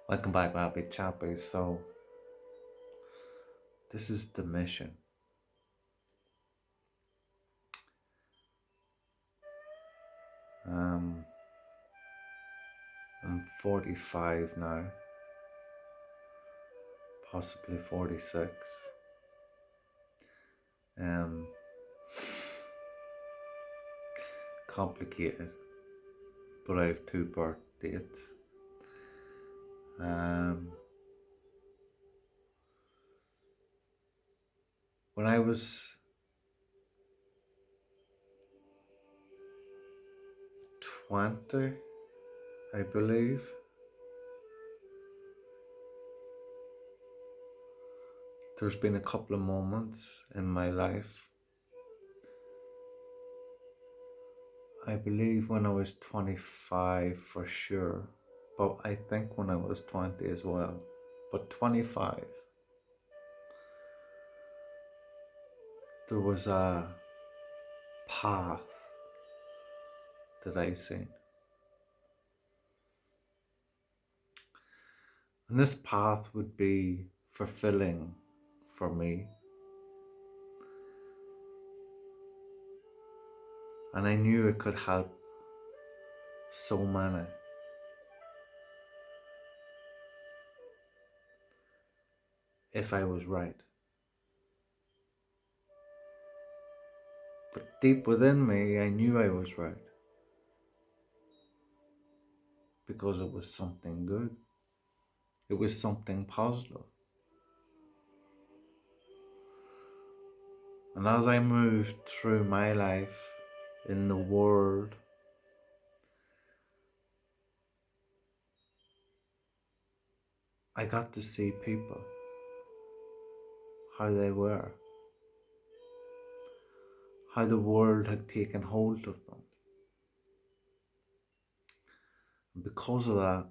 Welcome back, Rabbit Chappy. So, this is the mission. Um, I'm 45 now, possibly 46. Um, Complicated, but I have two birth dates. Um, when I was 20, I believe, there's been a couple of moments in my life. I believe when I was 25 for sure, but I think when I was 20 as well. But 25, there was a path that I seen. And this path would be fulfilling for me. And I knew it could help so many. If I was right. But deep within me, I knew I was right. Because it was something good. It was something positive. And as I moved through my life in the world, I got to see people, how they were, how the world had taken hold of them. And because of that,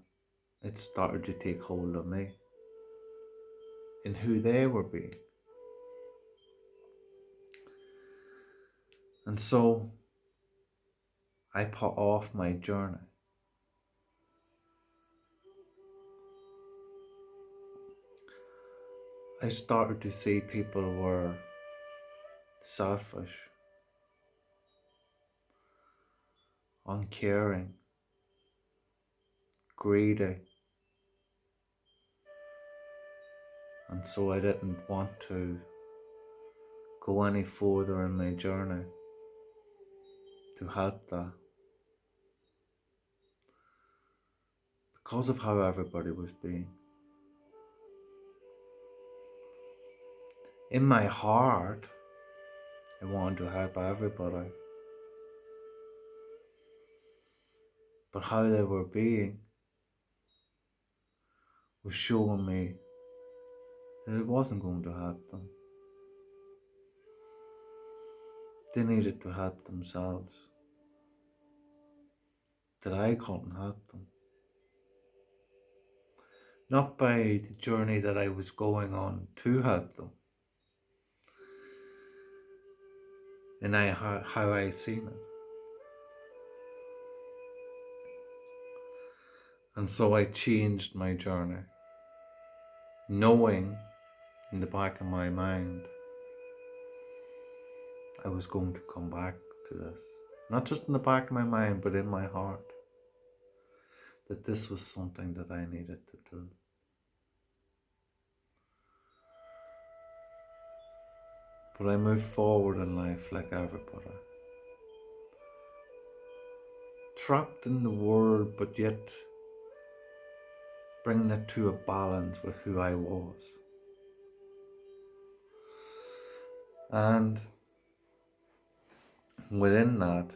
it started to take hold of me in who they were being. And so I put off my journey. I started to see people were selfish, uncaring, greedy. And so I didn't want to go any further in my journey to help that. Because of how everybody was being. In my heart, I wanted to help everybody. But how they were being was showing me that it wasn't going to help them. They needed to help themselves. That I couldn't help them. Not by the journey that I was going on to help them. And how I seen it. And so I changed my journey, knowing in the back of my mind I was going to come back to this. Not just in the back of my mind, but in my heart. That this was something that I needed to do. But I moved forward in life like everybody. Trapped in the world, but yet bringing it to a balance with who I was. And within that,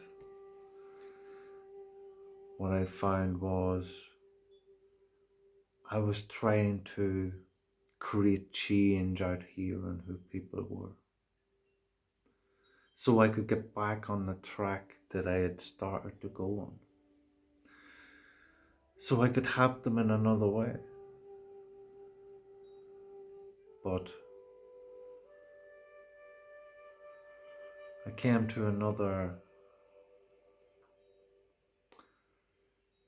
what I found was I was trying to create change out here in who people were. So I could get back on the track that I had started to go on. So I could help them in another way. But I came to another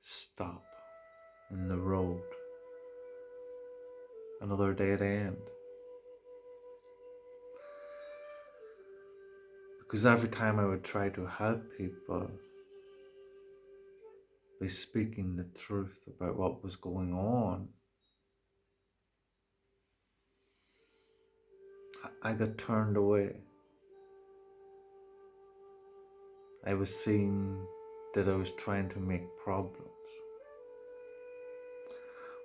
stop in the road. another dead end. Because every time I would try to help people by speaking the truth about what was going on, I got turned away. I was seen that I was trying to make problems,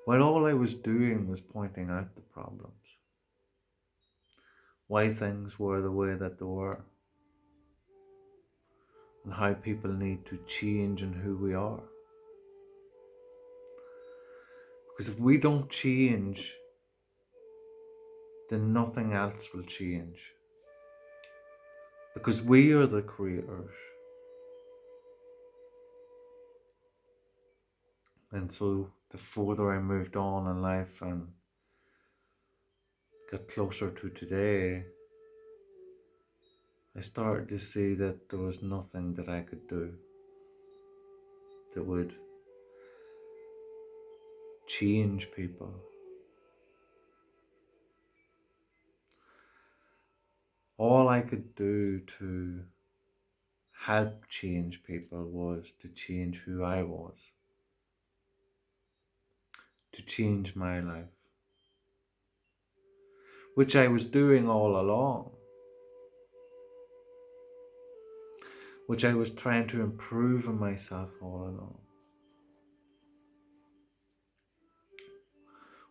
while all I was doing was pointing out the problems, why things were the way that they were, and how people need to change in who we are. Because if we don't change, then nothing else will change. Because we are the creators. And so the further I moved on in life and got closer to today, I started to see that there was nothing that I could do that would change people. All I could do to help change people was to change who I was, to change my life, which I was doing all along, which I was trying to improve in myself all along,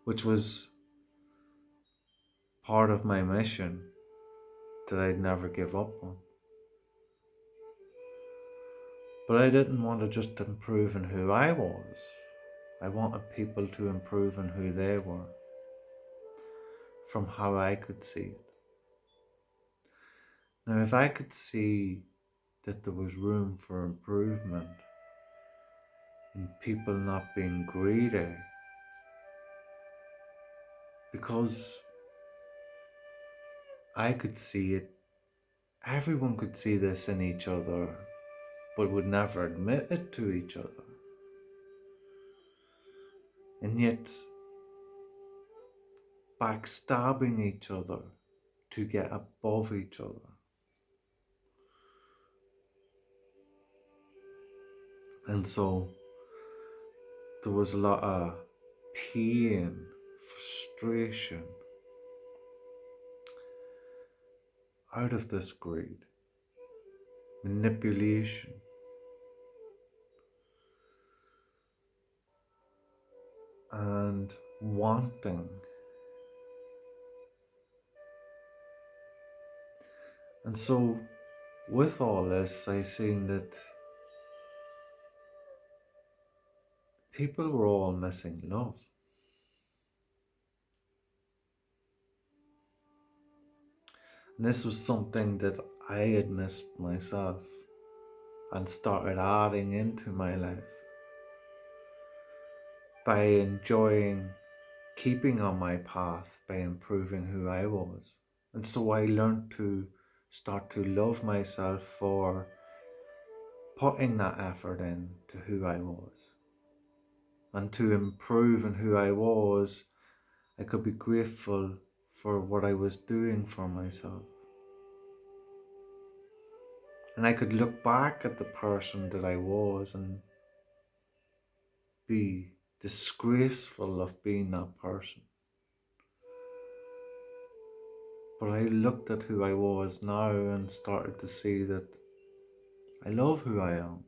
which was part of my mission that I'd never give up on. But I didn't want to just improve in who I was. I wanted people to improve in who they were, from how I could see it. Now, if I could see that there was room for improvement in people not being greedy, because I could see it, everyone could see this in each other, but would never admit it to each other. And yet, backstabbing each other to get above each other. And so there was a lot of pain, frustration out of this greed, manipulation. And wanting. And so with all this, I seen that people were all missing love. And this was something that I had missed myself and started adding into my life by enjoying keeping on my path, by improving who I was. And so I learned to start to love myself for putting that effort in to who I was. And to improve in who I was, I could be grateful for what I was doing for myself. And I could look back at the person that I was and be disgraceful of being that person. But I looked at who I was now and started to see that I love who I am.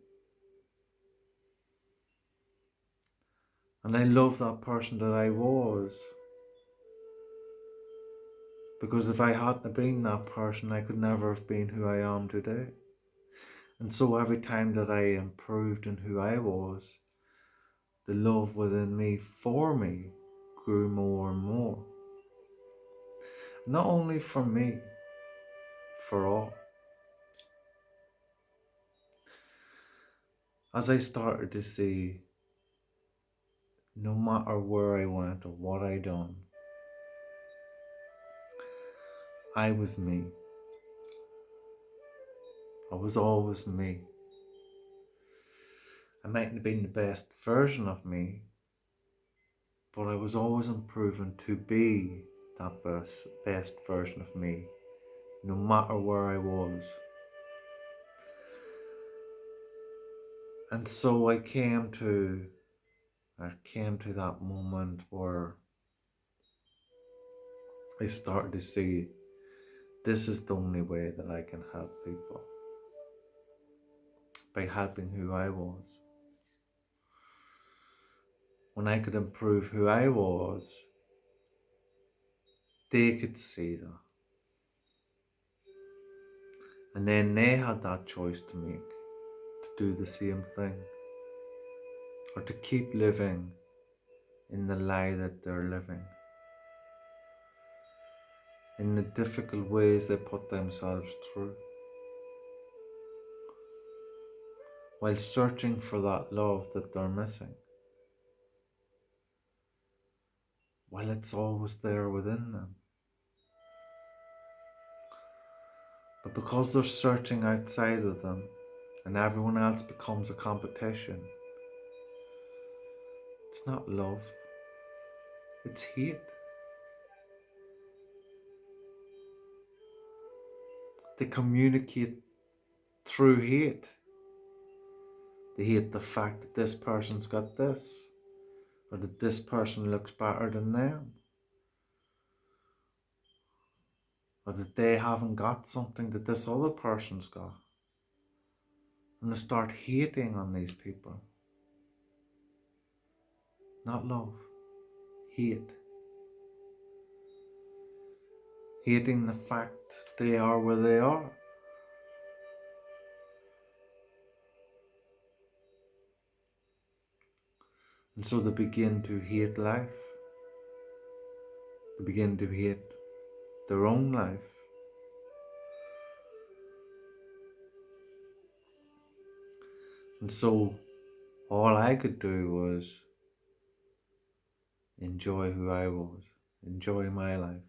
And I love that person that I was. Because if I hadn't been that person, I could never have been who I am today. And so every time that I improved in who I was, the love within me for me grew more and more. Not only for me, for all. As I started to see, no matter where I went or what I done, I was me. I was always me. I mightn't have been the best version of me, but I was always improving to be that best version of me, no matter where I was. And so I came to that moment where I started to see this is the only way that I can help people, by helping who I was. When I could improve who I was, they could see that. And then they had that choice to make, to do the same thing, or to keep living in the lie that they're living, in the difficult ways they put themselves through, while searching for that love that they're missing, while it's always there within them. But because they're searching outside of them and everyone else becomes a competition, it's not love, it's hate. They communicate through hate. They hate the fact that this person's got this, or that this person looks better than them, or that they haven't got something that this other person's got. And they start hating on these people. Not love, hate. Hating the fact they are where they are. And so they begin to hate life. They begin to hate their own life. And so all I could do was enjoy who I was, enjoy my life,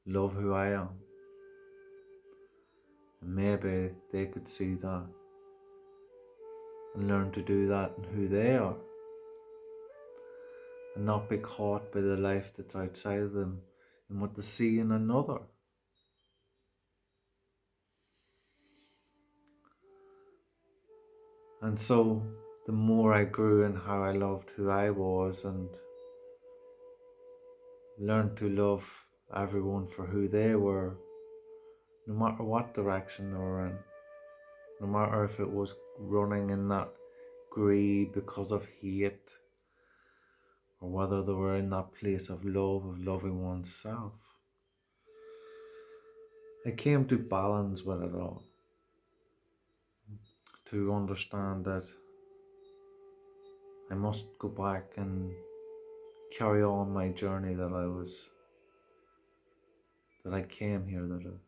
love who I am. And maybe they could see that and learn to do that in who they are, and not be caught by the life that's outside of them and what they see in another. And so the more I grew in how I loved who I was and learned to love everyone for who they were, no matter what direction they were in, no matter if it was running in that greed because of hate, or whether they were in that place of love, of loving oneself. I came to balance with it all, to understand that I must go back and carry on my journey that I came here to do.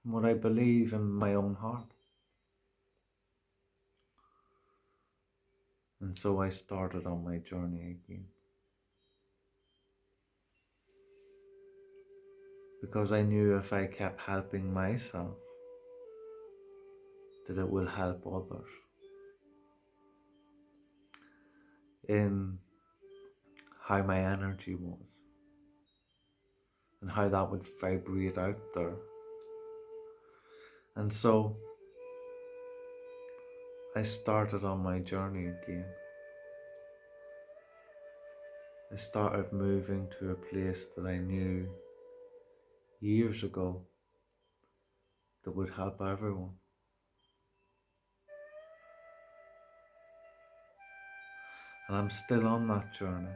What I believe in my own heart. And so I started on my journey again. Because I knew if I kept helping myself, that it will help others. In how my energy was, and how that would vibrate out there. And so I started on my journey again. I started moving to a place that I knew years ago that would help everyone. And I'm still on that journey.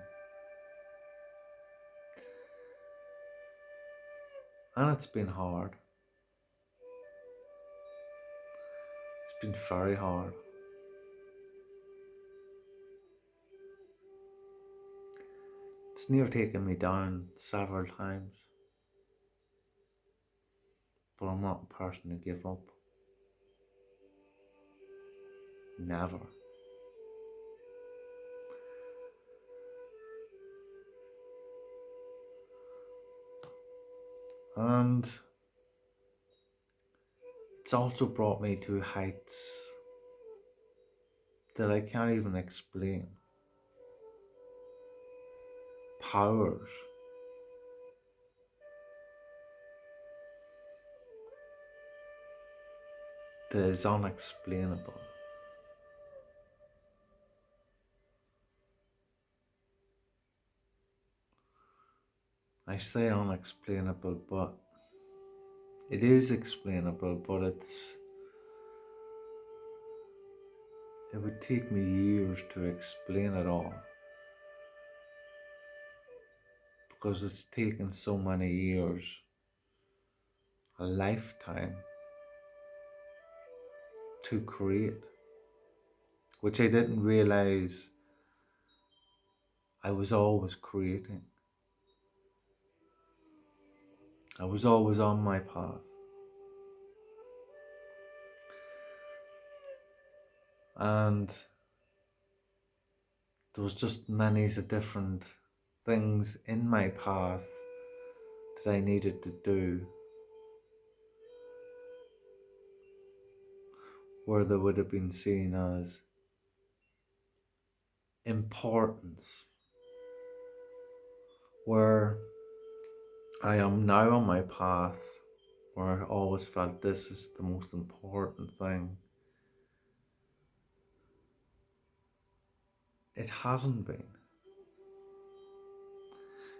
And it's been hard. It's been very hard. It's near taken me down several times. But I'm not a person to give up. Never. And it's also brought me to heights that I can't even explain. powers that is unexplainable. I say unexplainable, but it is explainable, but it would take me years to explain it all, because it's taken so many years, a lifetime, to create, which I didn't realize I was always creating. I was always on my path. And there was just many different things in my path that I needed to do, where they would have been seen as importance, where I am now on my path, where I always felt this is the most important thing. It hasn't been.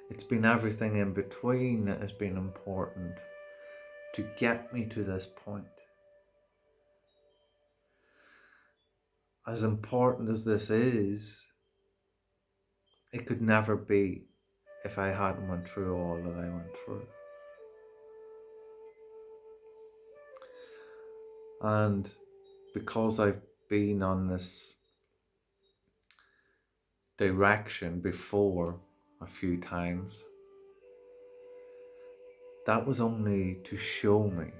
It's been everything in between that has been important to get me to this point. As important as this is, it could never be if I hadn't went through all that I went through. And because I've been on this direction before a few times, that was only to show me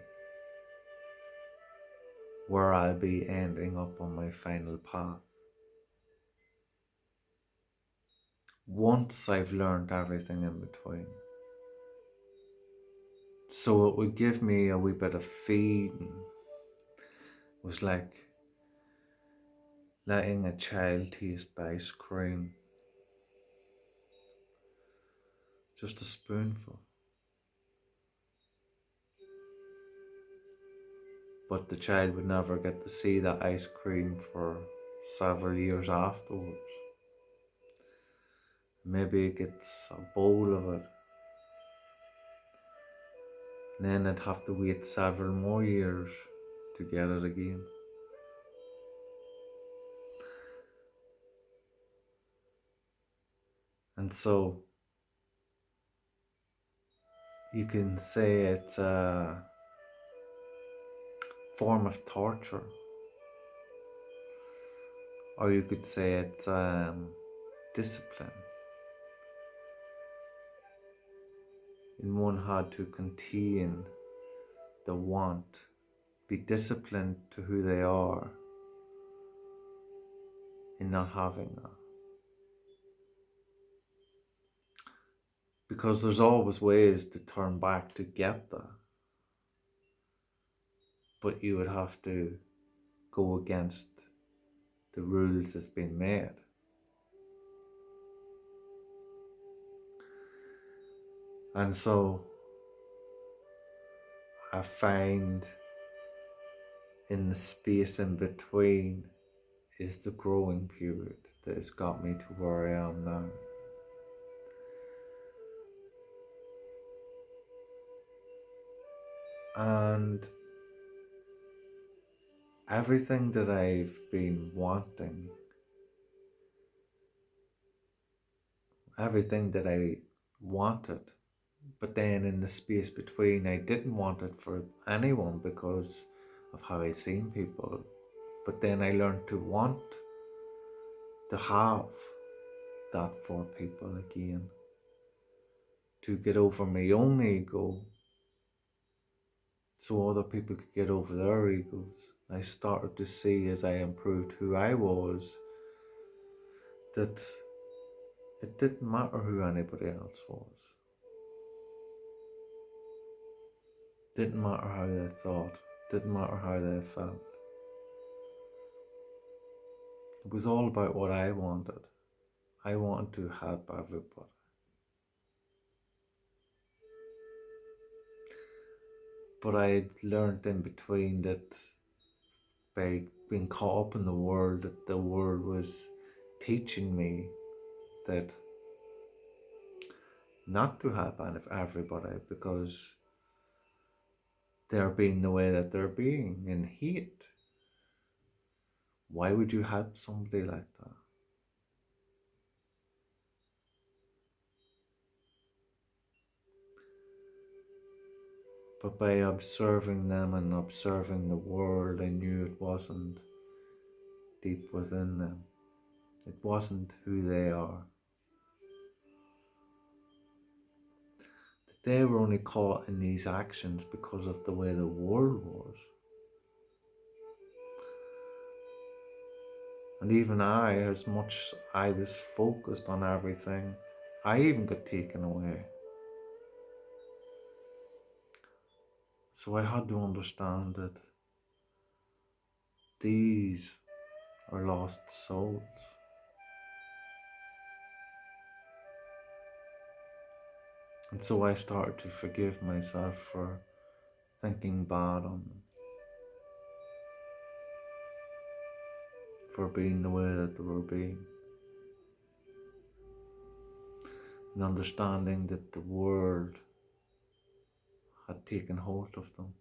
where I'll be ending up on my final path. Once I've learned everything in between. So it would give me a wee bit of feeding. It was like letting a child taste the ice cream. Just a spoonful. But the child would never get to see that ice cream for several years afterwards. Maybe it gets a bowl of it. And then I'd have to wait several more years to get it again. And so you can say it's a form of torture, or you could say it's discipline. And one had to contain the want, be disciplined to who they are in not having that. Because there's always ways to turn back to get that. But you would have to go against the rules that's been made. And so I find in the space in between is the growing period that has got me to where I am now. And everything that I've been wanting, everything that I wanted, but then in the space between, I didn't want it for anyone because of how I seen people. But then I learned to want to have that for people again, to get over my own ego so other people could get over their egos. I started to see, as I improved who I was, that it didn't matter who anybody else was. Didn't matter how they thought, didn't matter how they felt. It was all about what I wanted. I wanted to help everybody. But I had learned in between that by being caught up in the world, that the world was teaching me that not to help everybody because they're being the way that they're being in hate. Why would you help somebody like that? But by observing them and observing the world, I knew it wasn't deep within them. It wasn't who they are. That they were only caught in these actions because of the way the world was. And even I, as much I was focused on everything, I even got taken away. So I had to understand that these are lost souls. And so I started to forgive myself for thinking bad on them, for being the way that they were being, and understanding that the world had taken hold of them.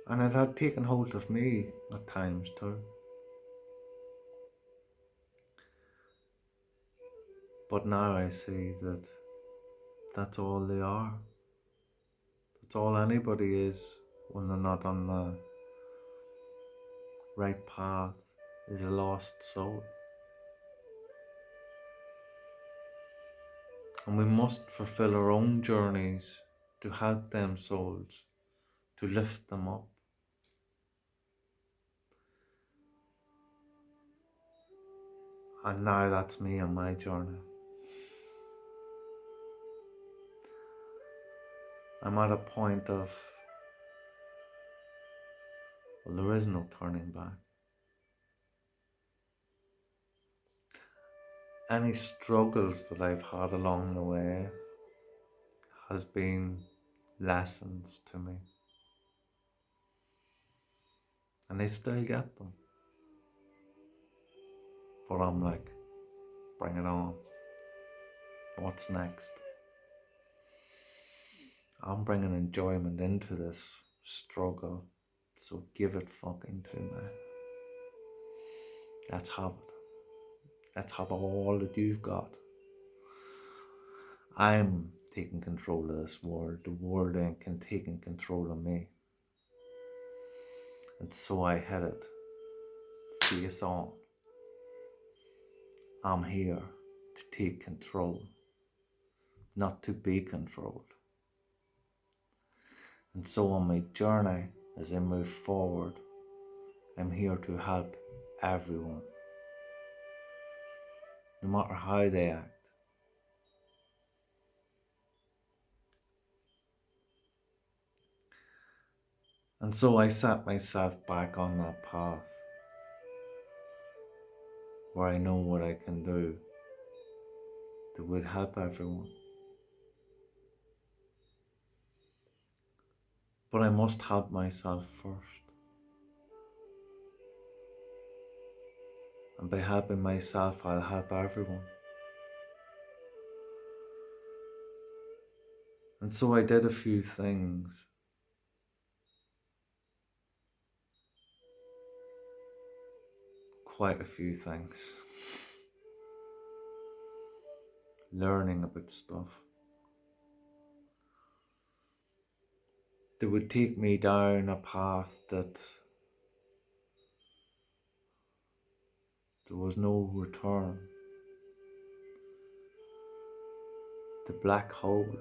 And it had taken hold of me at times too. But now I see that that's all they are. That's all anybody is when they're not on the right path, is a lost soul. And we must fulfill our own journeys to help them souls, to lift them up. And now that's me on my journey. I'm at a point of, well, there is no turning back. Any struggles that I've had along the way has been lessons to me. And I still get them. But I'm like, bring it on. What's next? I'm bringing enjoyment into this struggle, so give it fucking to me. Let's have it. Let's have all that you've got. I'm taking control of this world. The world ain't taking control of me. And so I head it face on. I'm here to take control, not to be controlled. And so on my journey, as I move forward, I'm here to help everyone, no matter how they act. And so I set myself back on that path where I know what I can do that would help everyone. But I must help myself first. And by helping myself, I'll help everyone. And so I did a few things. Quite a few things. Learning about stuff that would take me down a path that there was no return. The black hole.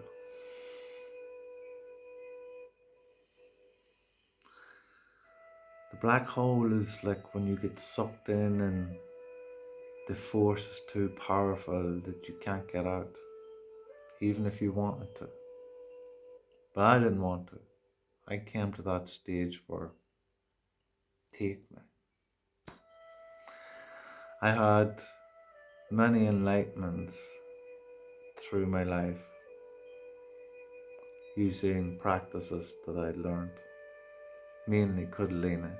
The black hole is like when you get sucked in and the force is too powerful that you can't get out, even if you wanted to. But I didn't want to. I came to that stage where, take me. I had many enlightenments through my life using practices that I'd learned, mainly Kundalini,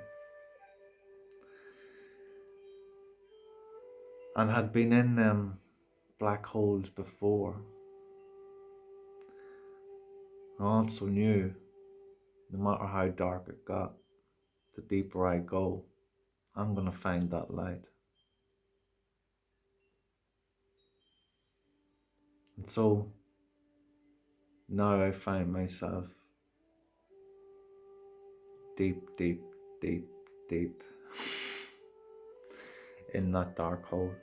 and had been in them black holes before. I also knew no matter how dark it got, the deeper I go, I'm going to find that light. And so now I find myself deep, deep, deep, deep in that dark hole.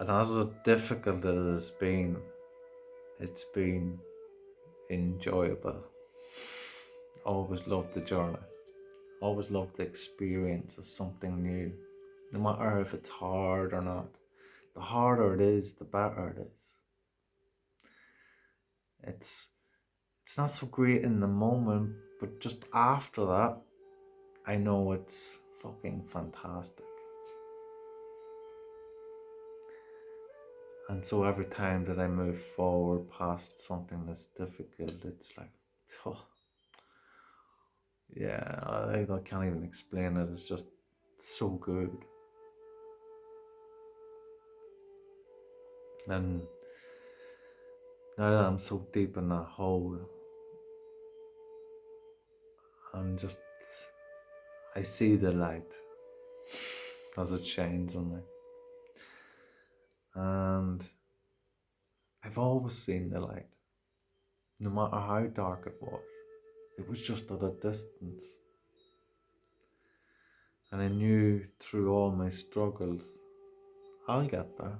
And as difficult as it's been enjoyable. Always loved the journey. Always loved the experience of something new. No matter if it's hard or not. The harder it is, the better it is. It's not so great in the moment, but just after that, I know it's fucking fantastic. And so every time that I move forward past something that's difficult, it's like, oh, yeah, I can't even explain it. It's just so good. And now that I'm so deep in that hole, I see the light as it shines on me. And I've always seen the light, no matter how dark it was. It was just at a distance. And I knew through all my struggles, I'll get there.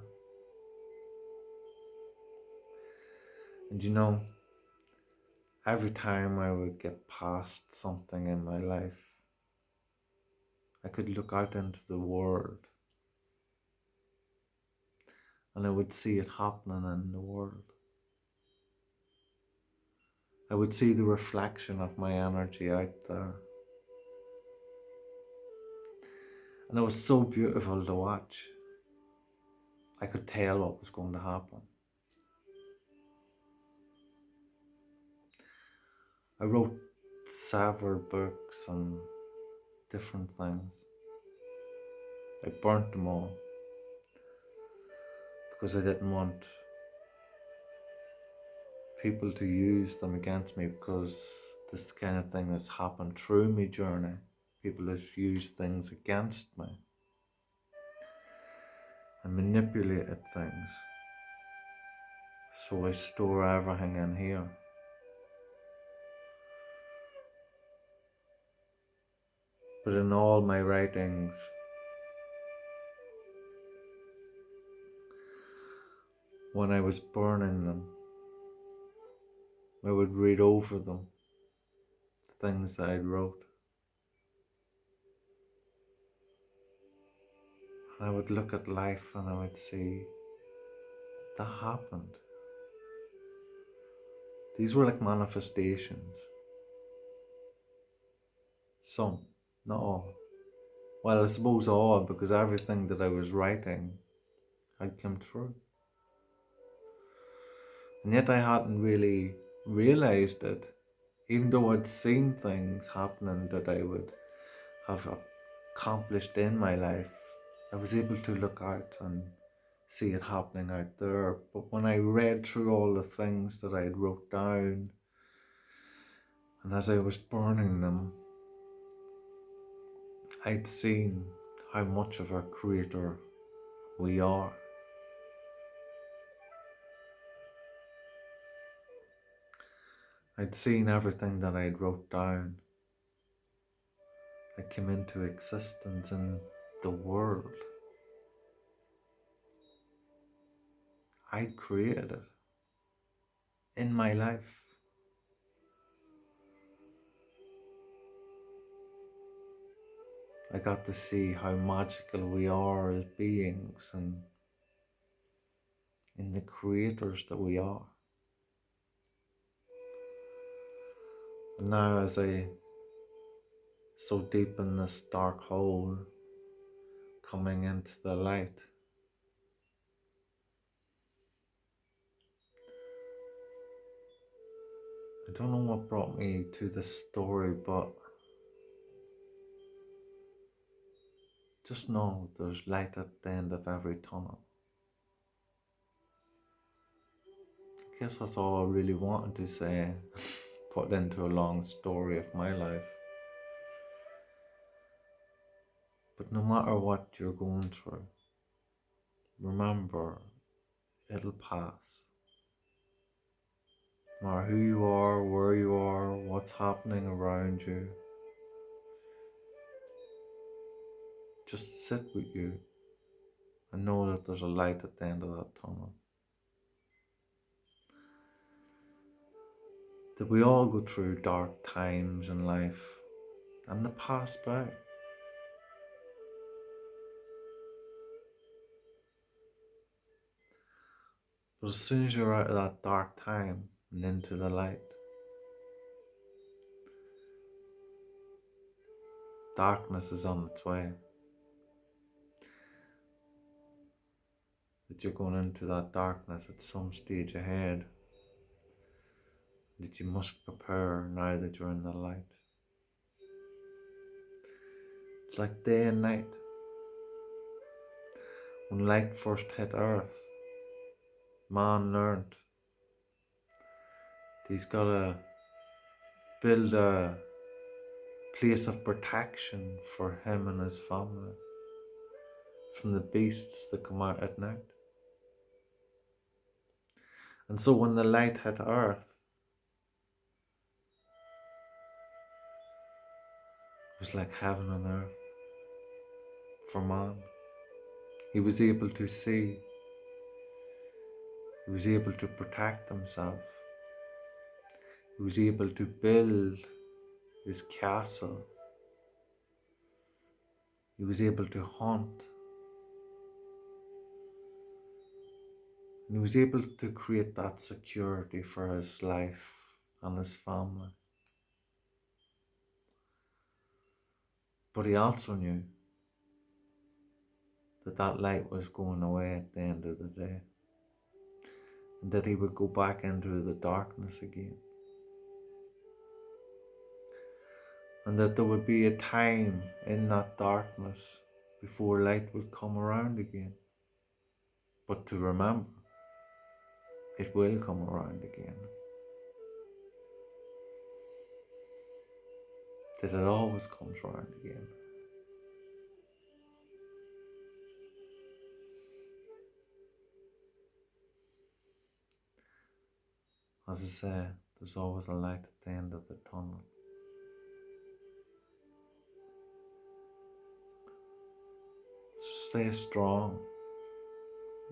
And you know, every time I would get past something in my life, I could look out into the world and I would see it happening in the world. I would see the reflection of my energy out there. And it was so beautiful to watch. I could tell what was going to happen. I wrote several books on different things. I burnt them all because I didn't want people to use them against me, because this kind of thing that's happened through my journey, people have used things against me and manipulated things. So I store everything in here. But in all my writings, when I was burning them, I would read over them, the things that I wrote. And I would look at life and I would see that happened. These were like manifestations. Some, not all. Well, I suppose all, because everything that I was writing had come true. And yet I hadn't really realised it, even though I'd seen things happening that I would have accomplished in my life. I was able to look out and see it happening out there. But when I read through all the things that I had wrote down, and as I was burning them, I'd seen how much of a creator we are. I'd seen everything that I'd wrote down. It came into existence in the world. I'd created it in my life. I got to see how magical we are as beings and in the creators that we are. Now as I so deep in this dark hole, coming into the light, I don't know what brought me to this story, but just know there's light at the end of every tunnel. I guess that's all I really wanted to say, put into a long story of my life. But no matter what you're going through, remember, it'll pass. No matter who you are, where you are, what's happening around you, just sit with you and know that there's a light at the end of that tunnel. That we all go through dark times in life and they pass by. But as soon as you're out of that dark time and into the light, darkness is on its way. That you're going into that darkness at some stage ahead. That you must prepare now that you're in the light. It's like day and night. When light first hit Earth, man learned that he's got to build a place of protection for him and his family from the beasts that come out at night. And so when the light hit Earth, it was like heaven on earth for man. He was able to see. He was able to protect himself. He was able to build his castle. He was able to hunt. And he was able to create that security for his life and his family. But he also knew that that light was going away at the end of the day, and that he would go back into the darkness again. And that there would be a time in that darkness before light would come around again. But to remember, it will come around again. That it always comes around again. As I say, there's always a light at the end of the tunnel. So stay strong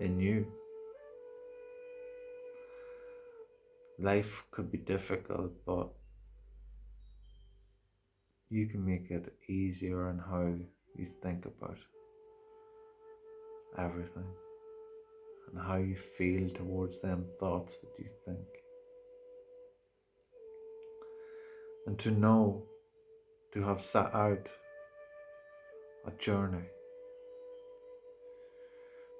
in you. Life could be difficult, but you can make it easier in how you think about everything and how you feel towards them thoughts that you think. And to know, to have set out a journey,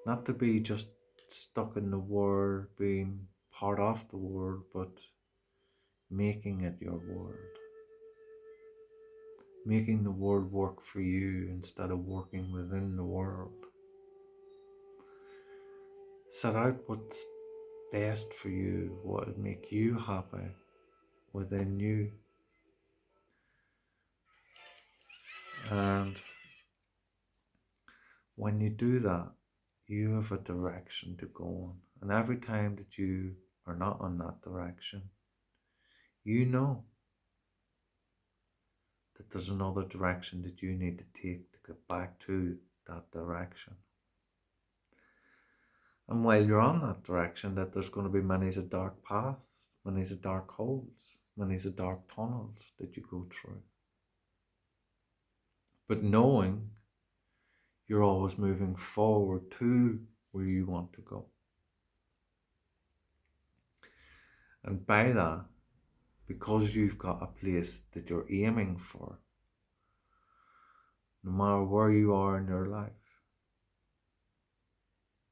not to be just stuck in the world, being part of the world, but making it your world. Making the world work for you instead of working within the world. Set out what's best for you, what would make you happy within you. And when you do that, you have a direction to go on. And every time that you are not on that direction, you know that there's another direction that you need to take to get back to that direction. And while you're on that direction, that there's going to be many a dark paths, many a dark holes, many a dark tunnels that you go through. But knowing you're always moving forward to where you want to go. And by that, because you've got a place that you're aiming for, no matter where you are in your life.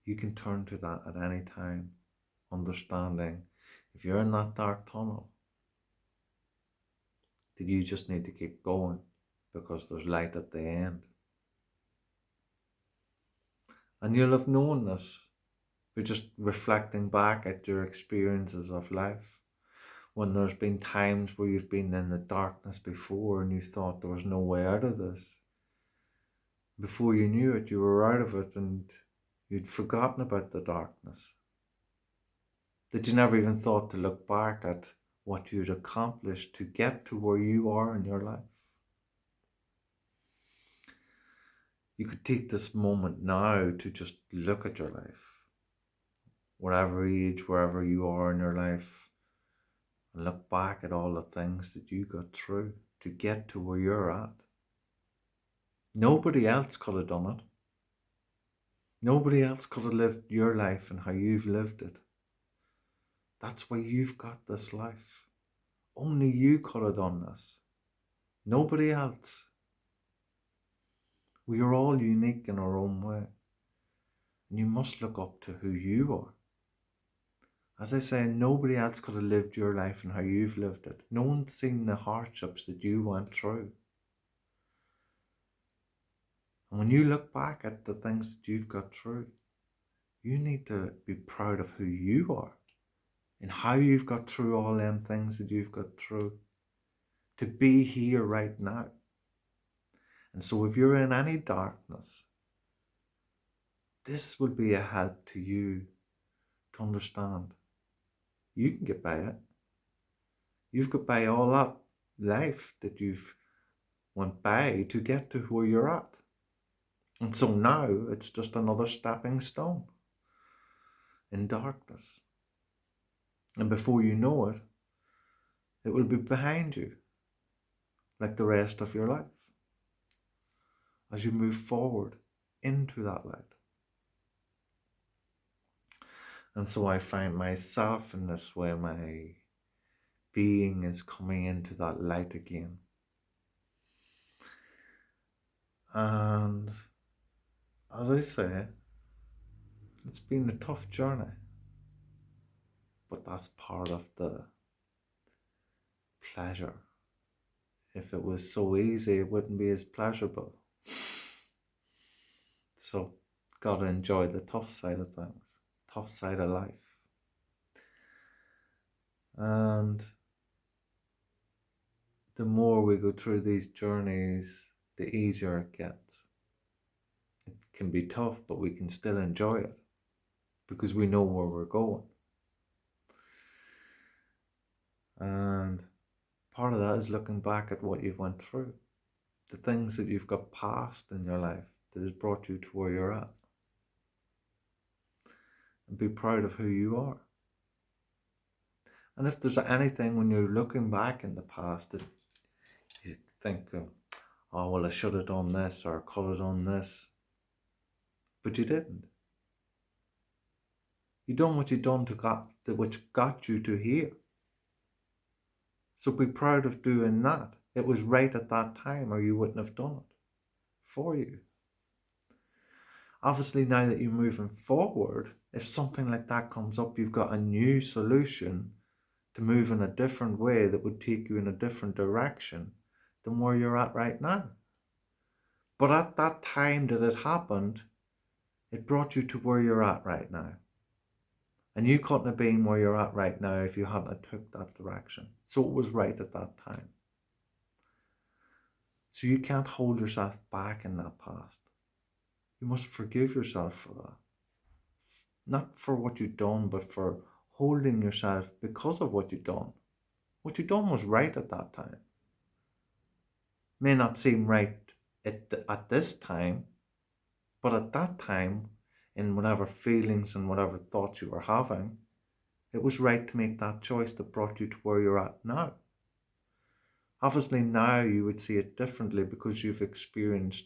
You can turn to that at any time, understanding if you're in that dark tunnel, that you just need to keep going because there's light at the end. And you'll have known this by just reflecting back at your experiences of life. When there's been times where you've been in the darkness before and you thought there was no way out of this. Before you knew it, you were out of it and you'd forgotten about the darkness. That you never even thought to look back at what you'd accomplished to get to where you are in your life. You could take this moment now to just look at your life, whatever age, wherever you are in your life, and look back at all the things that you got through to get to where you're at. Nobody else could have done it. Nobody else could have lived your life and how you've lived it. That's why you've got this life. Only you could have done this. Nobody else. We are all unique in our own way. And you must look up to who you are. As I say, nobody else could have lived your life and how you've lived it. No one's seen the hardships that you went through. And when you look back at the things that you've got through, you need to be proud of who you are and how you've got through all them things that you've got through to be here right now. And so if you're in any darkness, this will be a help to you to understand. You can get by it. You've got by all that life that you've went by to get to where you're at. And so now it's just another stepping stone in darkness. And before you know it, it will be behind you like the rest of your life as you move forward into that light. And so I find myself in this way, my being is coming into that light again. And as I say, it's been a tough journey, but that's part of the pleasure. If it was so easy, it wouldn't be as pleasurable. So, gotta enjoy the tough side of things, tough side of life. And the more we go through these journeys, the easier it gets. It can be tough, but we can still enjoy it because we know where we're going. And part of that is looking back at what you've went through, the things that you've got past in your life that has brought you to where you're at. And be proud of who you are. And if there's anything when you're looking back in the past that you think, oh, well, I should have done this or I could have done this, but you didn't. You done what you done which got you to here. So be proud of doing that. It was right at that time or you wouldn't have done it for you. Obviously, now that you're moving forward, if something like that comes up, you've got a new solution to move in a different way that would take you in a different direction than where you're at right now. But at that time that it happened, it brought you to where you're at right now. And you couldn't have been where you're at right now if you hadn't took that direction. So it was right at that time. So you can't hold yourself back in that past. You must forgive yourself for that. Not for what you've done, but for holding yourself because of what you've done. What you've done was right at that time. May not seem right at this time, but at that time, in whatever feelings and whatever thoughts you were having, it was right to make that choice that brought you to where you're at now. Obviously now you would see it differently because you've experienced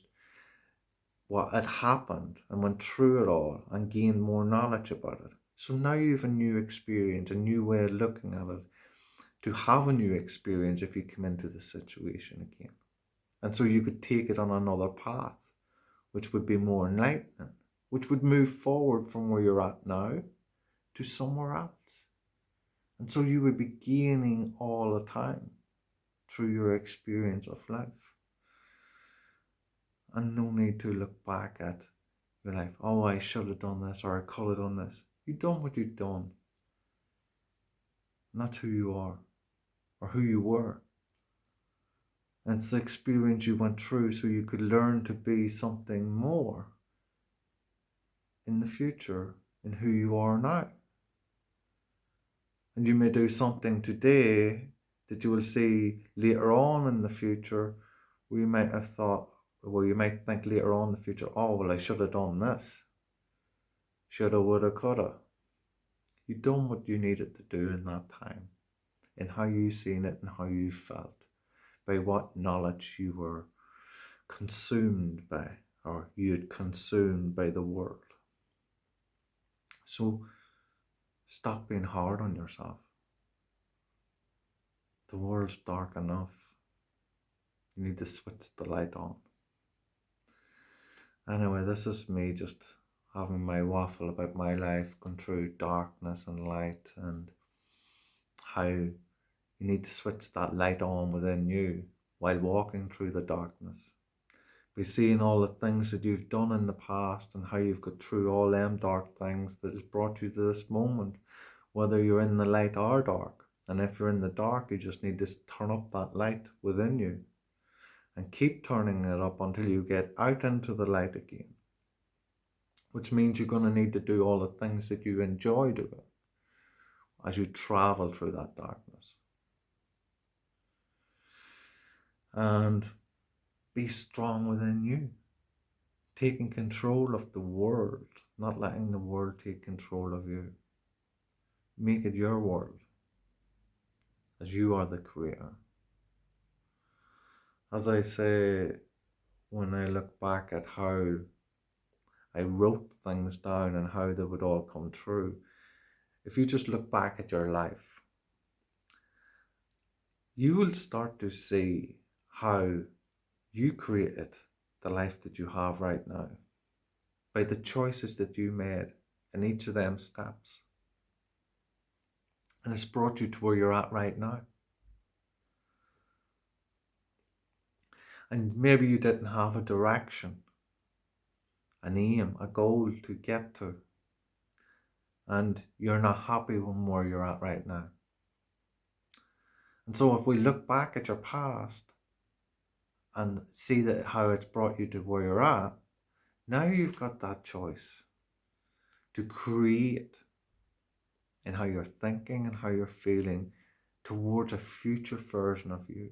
what had happened and went through it all and gained more knowledge about it. So now you have a new experience, a new way of looking at it to have a new experience if you come into the situation again. And so you could take it on another path, which would be more enlightening, which would move forward from where you're at now to somewhere else. And so you would be gaining all the time through your experience of life. And no need to look back at your life. Oh, I should have done this, or I could have done this. You've done what you've done. And that's who you are, or who you were. And it's the experience you went through so you could learn to be something more in the future in who you are now. And you may do something today that you will see later on in the future where you might have thought, well, you might think later on in the future, oh, well, I should have done this. Shoulda, woulda, coulda. You done what you needed to do in that time, in how you seen it and how you felt, by what knowledge you were consumed by, or you had consumed by the world. So stop being hard on yourself. The world's dark enough. You need to switch the light on. Anyway, this is me just having my waffle about my life, going through darkness and light, and how you need to switch that light on within you while walking through the darkness. By seeing all the things that you've done in the past and how you've got through all them dark things that has brought you to this moment, whether you're in the light or dark. And if you're in the dark, you just need to turn up that light within you and keep turning it up until you get out into the light again, which means you're going to need to do all the things that you enjoy doing as you travel through that darkness. And be strong within you, taking control of the world, not letting the world take control of you. Make it your world, as you are the creator. As I say, when I look back at how I wrote things down and how they would all come true, if you just look back at your life, you will start to see how you created the life that you have right now by the choices that you made in each of them steps. And it's brought you to where you're at right now. And maybe you didn't have a direction, an aim, a goal to get to. And you're not happy with where you're at right now. And so if we look back at your past and see that how it's brought you to where you're at, now you've got that choice to create in how you're thinking and how you're feeling towards a future version of you.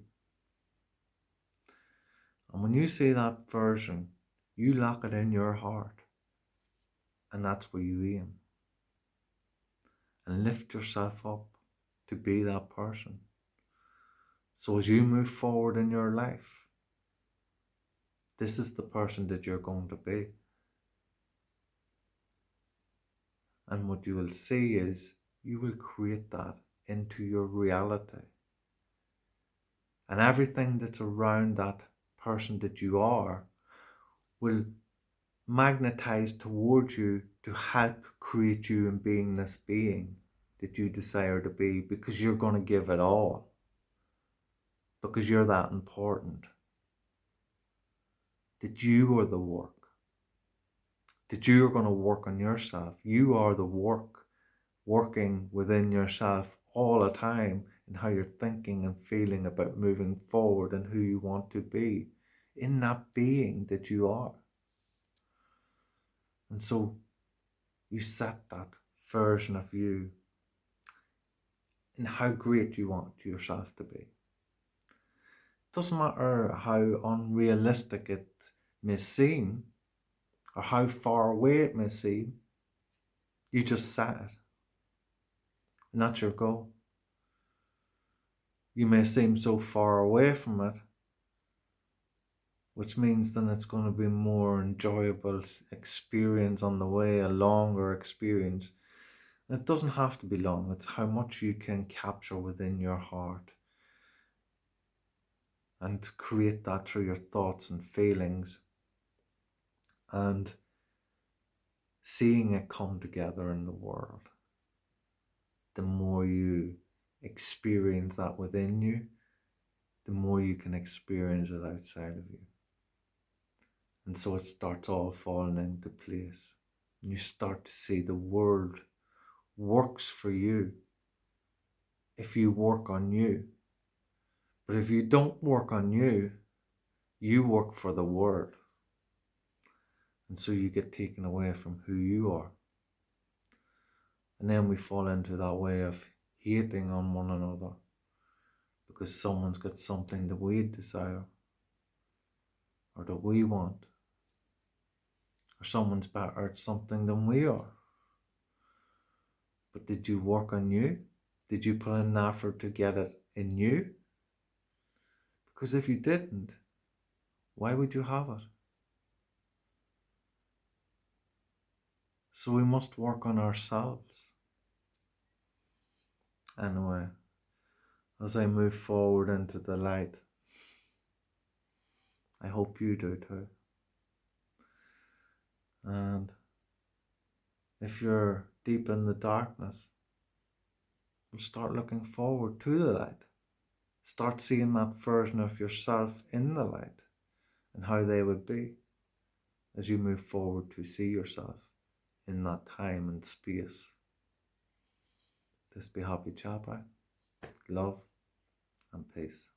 And when you see that version, you lock it in your heart, and that's where you aim. And lift yourself up to be that person. So as you move forward in your life, this is the person that you're going to be. And what you will see is you will create that into your reality. And everything that's around that person that you are will magnetize towards you to help create you in being this being that you desire to be, because you're going to give it all. Because you're that important. That you are the work. That you're going to work on yourself. You are the work, working within yourself all the time in how you're thinking and feeling about moving forward and who you want to be in that being that you are. And so you set that version of you in how great you want yourself to be. Doesn't matter how unrealistic it may seem or how far away it may seem, you just set it. And that's your goal. You may seem so far away from it, which means then it's going to be more enjoyable experience on the way, a longer experience. It doesn't have to be long, it's how much you can capture within your heart and create that through your thoughts and feelings and seeing it come together in the world. The more you experience that within you, the more you can experience it outside of you. And so it starts all falling into place. And you start to see the world works for you if you work on you. But if you don't work on you, you work for the world. And so you get taken away from who you are. And then we fall into that way of hating on one another because someone's got something that we desire or that we want, or someone's better at something than we are. But did you work on you? Did you put in effort to get it in you? Because if you didn't, why would you have it? So we must work on ourselves. Anyway, as I move forward into the light, I hope you do too. And if you're deep in the darkness, we'll start looking forward to the light. Start seeing that version of yourself in the light and how they would be as you move forward to see yourself in that time and space. This be Happy Chapa. Love and peace.